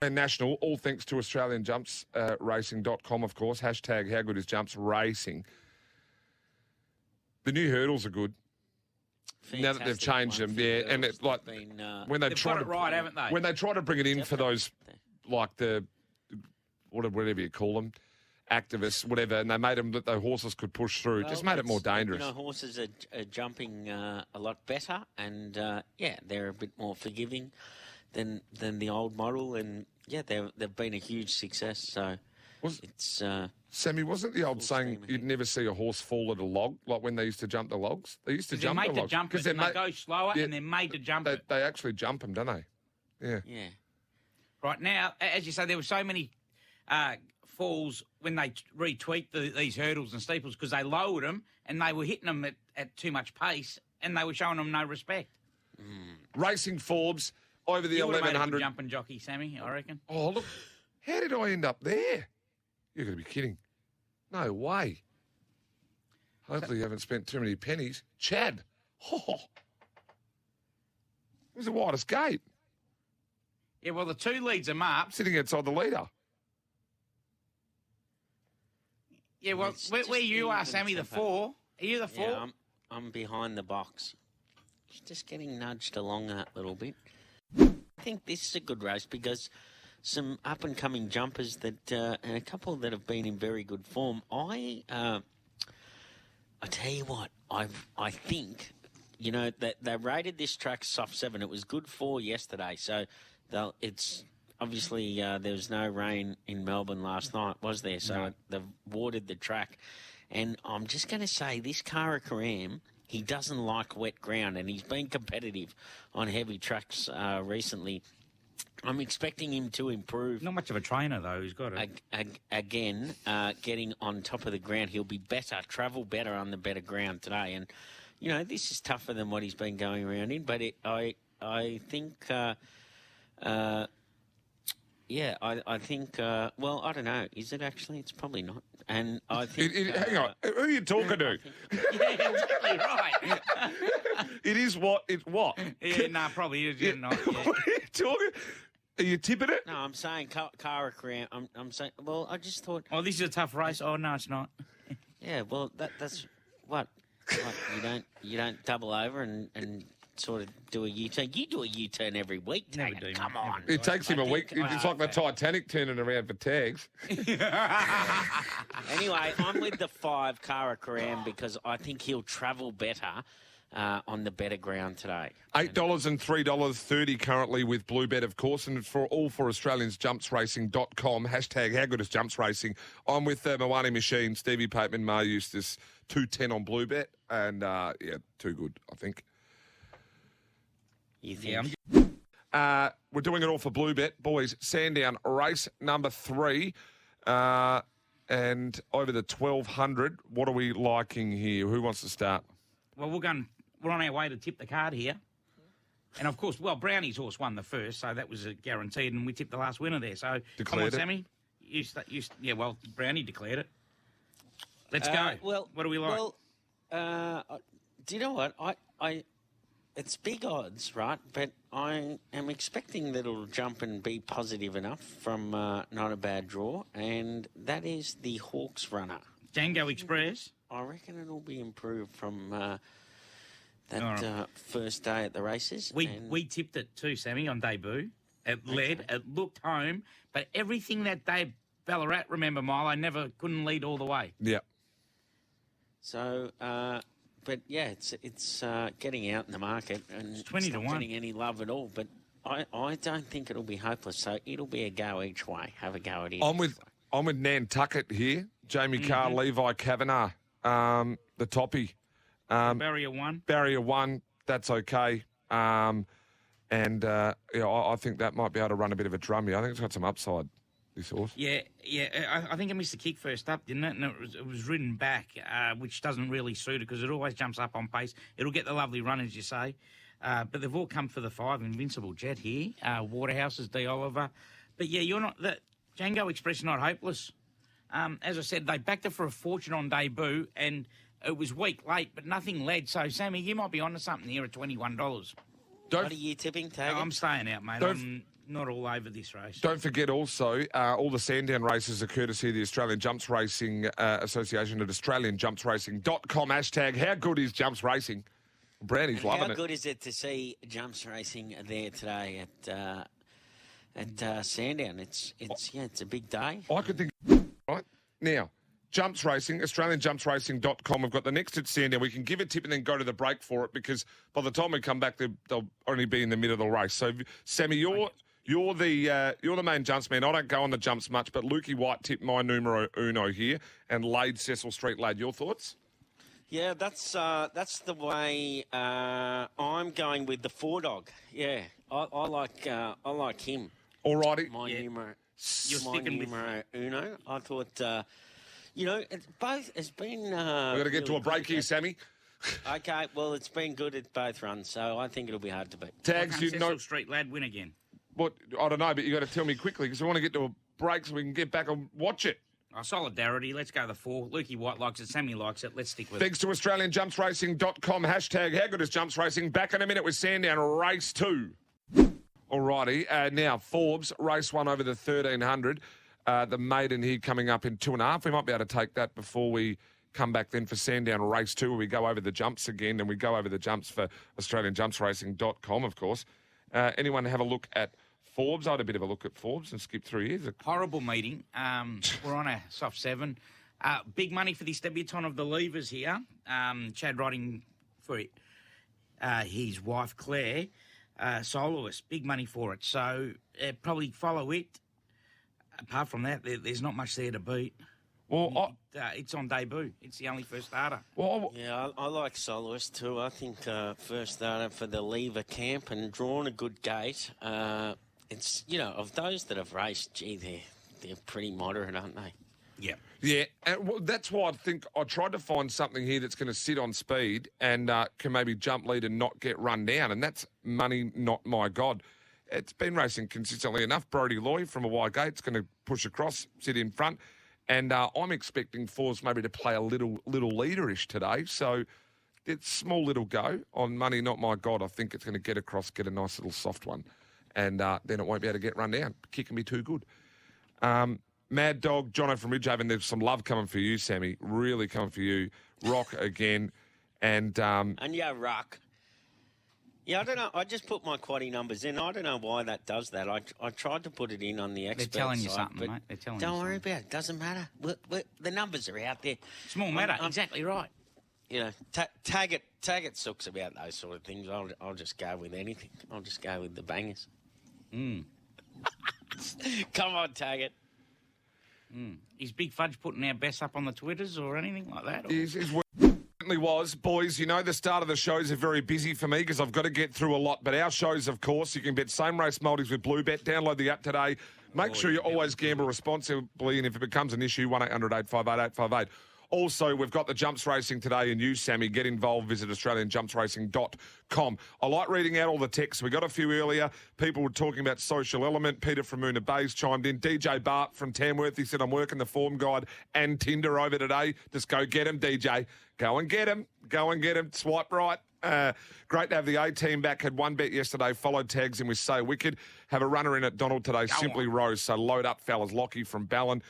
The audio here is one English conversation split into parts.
And national, all thanks to AustralianJumpsRacing.com, of course. Hashtag how good is jumps racing. The new hurdles are good. Fantastic now that they've changed them, yeah. And it's like when they they've try got to it right, haven't they? When they try to bring it in for those, like the whatever you call them, activists, whatever, and they made them that the horses could push through. It just made it more dangerous. You know, horses are jumping a lot better, and they're a bit more forgiving than the old model, and they've been a huge success. So it's Sammy, wasn't the old saying you'd never see a horse fall at a log, like when they used to jump the logs? They used to jump the logs. They're made to jump it, and they go slower, and they're made to jump it. They actually jump them, don't they? Yeah. Yeah. Right now, as you say, there were so many falls when they retweaked these hurdles and steeples because they lowered them and they were hitting them at too much pace and they were showing them no respect. Racing Forbes over the you 1100. Jumping jockey, Sammy, I reckon. Oh, look. How did I end up there? You're going to be kidding. No way. Hopefully you haven't spent too many pennies. Chad. Oh. It was the widest gate. Yeah, well, the two leads them up. Sitting outside the leader. Yeah, well, where you are, Sammy, the four. Are you the four? Yeah, I'm behind the box. Just getting nudged along that little bit. I think this is a good race because some up-and-coming jumpers and a couple that have been in very good form. I tell you what, I think, that they rated this track soft 7. It was good 4 yesterday, so it's obviously there was no rain in Melbourne last night, was there? So they've watered the track. And I'm just going to say this Karam, he doesn't like wet ground, and he's been competitive on heavy tracks recently. I'm expecting him to improve. Not much of a trainer, though. He's got it. Again, getting on top of the ground. He'll be better, travel better on the better ground today. And, this is tougher than what he's been going around in. But I think, I think, well, I don't know. Is it actually? It's probably not. And I think... hang on. Who are you talking to? Exactly right. It is what? It's what? Yeah, no, probably is. Yeah, not. Yeah. What are you talking? Are you tipping it? No, I'm saying Karam. I'm saying... Well, I just thought... Oh, this is a tough race. Oh, no, it's not. Yeah, well, that's... What? You don't double over and sort of do a U-turn. You do a U-turn every week, Taggart. Come on. It takes him a week. It's like the Titanic turning around for tags. Anyway, I'm with the 5, Karam, because I think he'll travel better on the better ground today. $8 and $3.30 currently with Bluebet, of course, and for AustraliansJumpsRacing.com. Hashtag how good is jumps racing. I'm with Moani Machine, Stevie Pateman, Mar Eustace, 210 on Bluebet, and too good, I think. You think? Yeah. We're doing it all for Bluebet. Boys, Sandown, race number 3, and over the 1,200. What are we liking here? Who wants to start? Well, we're on our way to tip the card here. And, of course, Brownie's horse won the first, so that was guaranteed, and we tipped the last winner there. So, declared come on, Sammy. Brownie declared it. Let's go. Well, what do we like? Well, do you know what? It's big odds, right? But I am expecting that it'll jump and be positive enough from not a bad draw, and that is the Hawks runner. Django Express? I reckon it'll be improved from that first day at the races. We tipped it too, Sammy, on debut. It led, it looked home, but everything that day, Ballarat, remember, Milo, couldn't lead all the way. Yeah. So... but yeah, it's getting out in the market and it's 20 to 1. Getting any love at all. But I don't think it'll be hopeless. So it'll be a go each way. Have a go at it. I'm with Nantucket here. Jamie Carr, Levi Kavanagh, the toppy. Barrier 1. Barrier 1. That's okay. I think that might be able to run a bit of a drum here. I think it's got some upside. This horse. Yeah. I think it missed the kick first up, didn't it? And it was ridden back, which doesn't really suit it because it always jumps up on pace. It'll get the lovely run, as you say. But they've all come for the 5. Invincible Jet here. Waterhouse's D. Oliver. But, yeah, you're not... The Django Express is not hopeless. As I said, they backed it for a fortune on debut, and it was week late, but nothing led. So, Sammy, you might be onto something here at $21. What are you tipping, Taggart? I'm staying out, mate. not all over this race. Don't forget also, all the Sandown races are courtesy of the Australian Jumps Racing Association at australianjumpsracing.com. Hashtag, how good is Jumps Racing? Brownie's loving it. How good is it to see Jumps Racing there today at Sandown? It's a big day. I could think, right now, Jumps Racing, australianjumpsracing.com. We've got the next at Sandown. We can give a tip and then go to the break for it because by the time we come back, they'll only be in the middle of the race. So, Sammy, you're the main jumps man. I don't go on the jumps much, but Lukey White tipped my numero uno here and laid Cecil Street laid. Your thoughts? Yeah, that's the way I'm going with the 4-dog. Yeah, I like him. Alrighty. My numero uno. I thought, it's been. We're going to get to a break here, Sammy. Okay, well, it's been good at both runs, so I think it'll be hard to beat. Tags, Cecil Street Lad win again. What? I don't know, but you got to tell me quickly because we want to get to a break so we can get back and watch it. Solidarity. Let's go the 4. Lukey White likes it. Sammy likes it. Let's stick with Thanks to AustralianJumpsRacing.com. Hashtag, how good is Jumps Racing? Back in a minute with Sandown, race 2. Alrighty. Now, Forbes, race 1 over the 1,300. The maiden here coming up in 2.5. We might be able to take that before we come back then for Sandown, race 2, where we go over the jumps again, and we go over the jumps for AustralianJumpsRacing.com, of course. Anyone have a look at Forbes? I had a bit of a look at Forbes and skip through here. Horrible meeting. We're on a soft 7. Big money for this debutant of the Levers here. Chad riding for his wife, Claire. Soloist. Big money for it. So probably follow it. Apart from that, there's not much there to beat. Well, it's on debut. It's the only first starter. Well, yeah, I like Soloist too. I think first starter for the Lever camp and drawn a good gate. It's, of those that have raced, they're pretty moderate, aren't they? Yeah. Yeah, and that's why I think I tried to find something here that's going to sit on speed and can maybe jump lead and not get run down, and that's Money Not My God. It's been racing consistently enough. Brodie Loy from a wide gate is going to push across, sit in front. And I'm expecting Forbes maybe to play a little leaderish today. So it's small little go on Money Not My God. I think it's going to get across, get a nice little soft one. And then it won't be able to get run down. Kick can be too good. Mad Dog, Jono from Ridgehaven, there's some love coming for you, Sammy. Really coming for you. Rock again. And yeah, Rock. Yeah, I don't know. I just put my quaddie numbers in. I don't know why that does that. I tried to put it in on the expert They're telling you side, something, mate. They're telling you don't worry something. about it. Doesn't matter. The numbers are out there. Small matter. Exactly right. Taggart sooks about those sort of things. I'll just go with anything. I'll just go with the bangers. Mm. Come on, Taggart. Is Big Fudge putting our best up on the Twitters or anything like that? Certainly was. Boys, the start of the shows are very busy for me because I've got to get through a lot. But our shows, of course, you can bet same race multis with Bluebet. Download the app today. Make sure you always gamble responsibly. And if it becomes an issue, 1-800-858-858. Also, we've got the jumps racing today, and you, Sammy, get involved. Visit AustralianJumpsRacing.com. I like reading out all the texts. We got a few earlier. People were talking about social element. Peter from Moona Bay's chimed in. DJ Bart from Tamworth, he said, I'm working the form guide and Tinder over today. Just go get him, DJ. Go and get him. Go and get him. Swipe right. Great to have the A-team back. Had one bet yesterday. Followed tags in with Say Wicked. Have a runner in at Donald today. Simply Rose. So load up, fellas. Lockie from Ballon.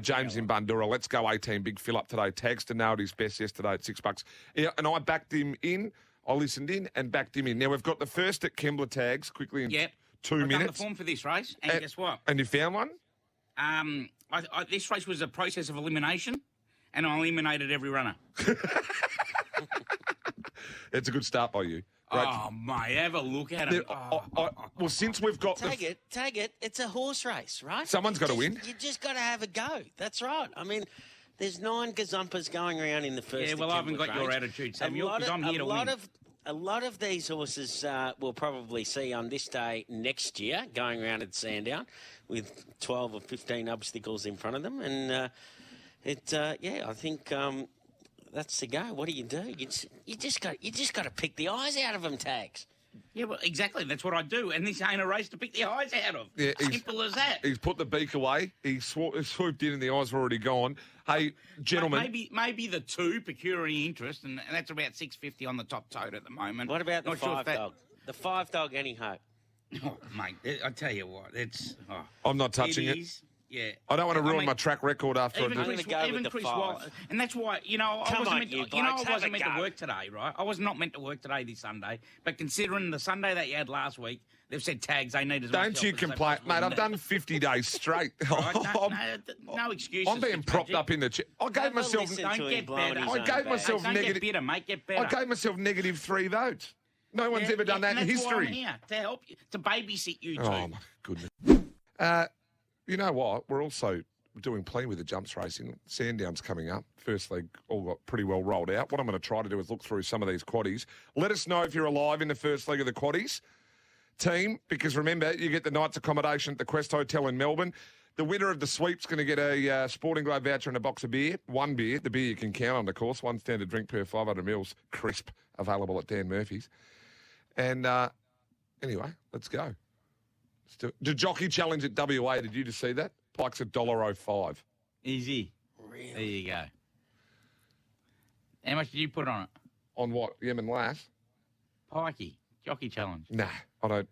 James in Bundura. Let's go A-team. Big fill up today. Tags to nailed his best yesterday at $6. Yeah, and I backed him in. I listened in and backed him in. Now we've got the first at Kembla tags quickly in 2 I've minutes. done the form for this race, and guess what? And you found one? This race was a process of elimination, and I eliminated every runner. It's a good start by you. Great. Oh, mate, have a look at it. Well, since we've got Tag it. It's a horse race, right? Someone's got to win. You just got to have a go. That's right. I mean, there's 9 gazumpas going around in the first. Yeah, well, I haven't got your attitude, Sam. Because I'm here to win. A lot of these horses we'll probably see on this day next year going around at Sandown with 12 or 15 obstacles in front of them. And I think that's the go. What do? You just got to pick the eyes out of them, Tags. Yeah, well, exactly. That's what I do. And this ain't a race to pick the eyes out of. Yeah, simple as that. He's put the beak away. He swooped in and the eyes were already gone. Hey, gentlemen. Maybe the 2, Pecuniary Interest, and that's about $6.50 on the top tote at the moment. What about the 5 dog? The 5 dog, Any Hope? Oh, mate, I tell you what, it's... Oh, I'm not touching it. is, yeah. I don't want to ruin mean, my track record after I Even do. I'm Chris, gonna go even with the Chris 5. Wallace, and that's why I Come wasn't on, meant to, you I blokes, have wasn't a meant to go. work today, right? I was not meant to work today this Sunday, but considering the Sunday that you had last week, they've said tags they need as much Don't you help as they complain, possibly mate. I've need. done 50 days straight. Right? No excuses. I'm being propped up in the chair. I gave Have a myself. listen Don't to him get blowing better. his I own gave back. myself Don't negative. get bitter, mate. Get better. I gave myself negative 3 votes. No one's ever done that in and that's why I'm history. here to help you, to babysit you two. Oh my goodness. You know what? We're also doing plenty with the jumps racing. Sandown's coming up. First leg all got pretty well rolled out. What I'm going to try to do is look through some of these quaddies. Let us know if you're alive in the first leg of the quaddies, team, because remember, you get the night's accommodation at the Quest Hotel in Melbourne. The winner of the sweep's going to get a Sporting Globe voucher and a box of beer. One beer, the beer you can count on, of course. One standard drink per 500 mils, crisp, available at Dan Murphy's. And anyway, let's go. Let's do it. The Jockey Challenge at WA, did you just see that? Pike's $1.05. Easy. Really? There you go. How much did you put on it? On what? Yemen Lass? Pikey. Jockey challenge. Nah, I don't.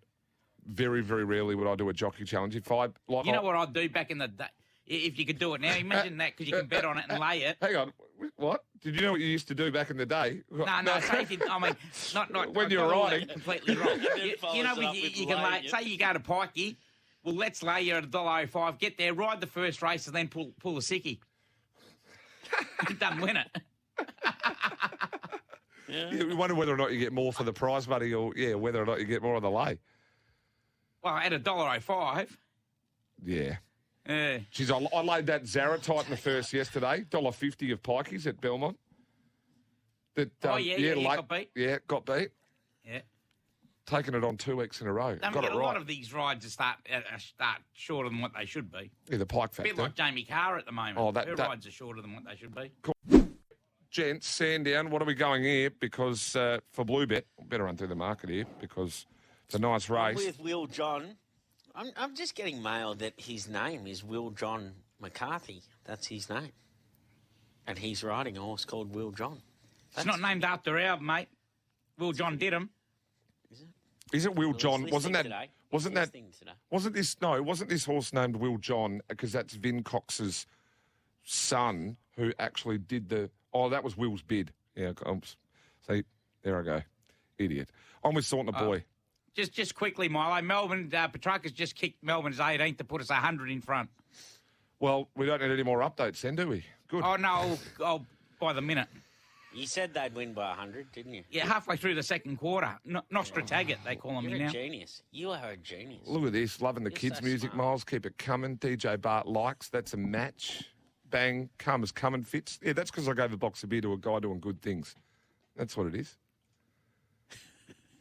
Very, very rarely would I do a jockey challenge. If I like, You know what I'd do back in the day? If you could do it now, imagine that because you can bet on it and lay it. Hang on, what? Did you know what you used to do back in the day? No, say if you, I mean, not When I you were got all riding. that completely wrong. You know, follows it up with you can lay. laying it. Say you go to Pikey. Well, let's lay you at $1.05. Get there, ride the first race, and then pull a sickie. You done win it. You wonder whether or not you get more for the prize money, or whether or not you get more on the lay. Well, at $1.05. Yeah. Yeah. Jeez, I laid that Zaratite in the first yesterday. $1.50 of Pikeys at Belmont. That, got beat. Yeah, got beat. Yeah. Taking it on 2 weeks in a row. I mean, Got it a right. lot of these rides start shorter than what they should be. Yeah, the Pike A factor. bit like Jamie Carr at the moment. Oh, Her rides are shorter than what they should be. Gents, Sandown, what are we going here? Because for Blue Bet, we better run through the market here because it's a nice race. With Will John. I'm just getting mail that his name is Will John McCarthy. That's his name. And he's riding a horse called Will John. It's not named after our mate. Will John did him. Is it Will Well, John? it's Wasn't that? listing today. Wasn't It's that? listing today. Wasn't this? No, wasn't this horse named Will John? Because that's Vin Cox's son who actually did the. Oh, that was Will's bid. Yeah. See, there I go. Idiot. I'm with Saunter Boy. Just quickly, Milo. Melbourne, Petrarca's just kicked Melbourne's 18th to put us 100 in front. Well, we don't need any more updates then, do we? Good. Oh, no, by the minute. You said they'd win by 100, didn't you? Yeah, halfway through the second quarter. Nostrataget, they call him You're now. a genius. You are a genius. Look at this. Loving the You're kids' so music, smart. Miles. Keep it coming. DJ Bart likes. That's a match. Bang. Karma's coming fits. Yeah, that's because I gave a box of beer to a guy doing good things. That's what it is.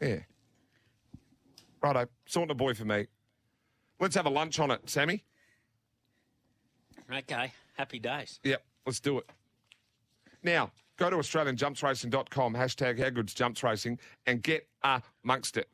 Yeah. Righto. Saunter Boy for me. Let's have a lunch on it, Sammy. Okay. Happy days. Yep. Let's do it. Now, go to AustralianJumpsRacing.com, #HowGoodsJumpsRacing, and get amongst it.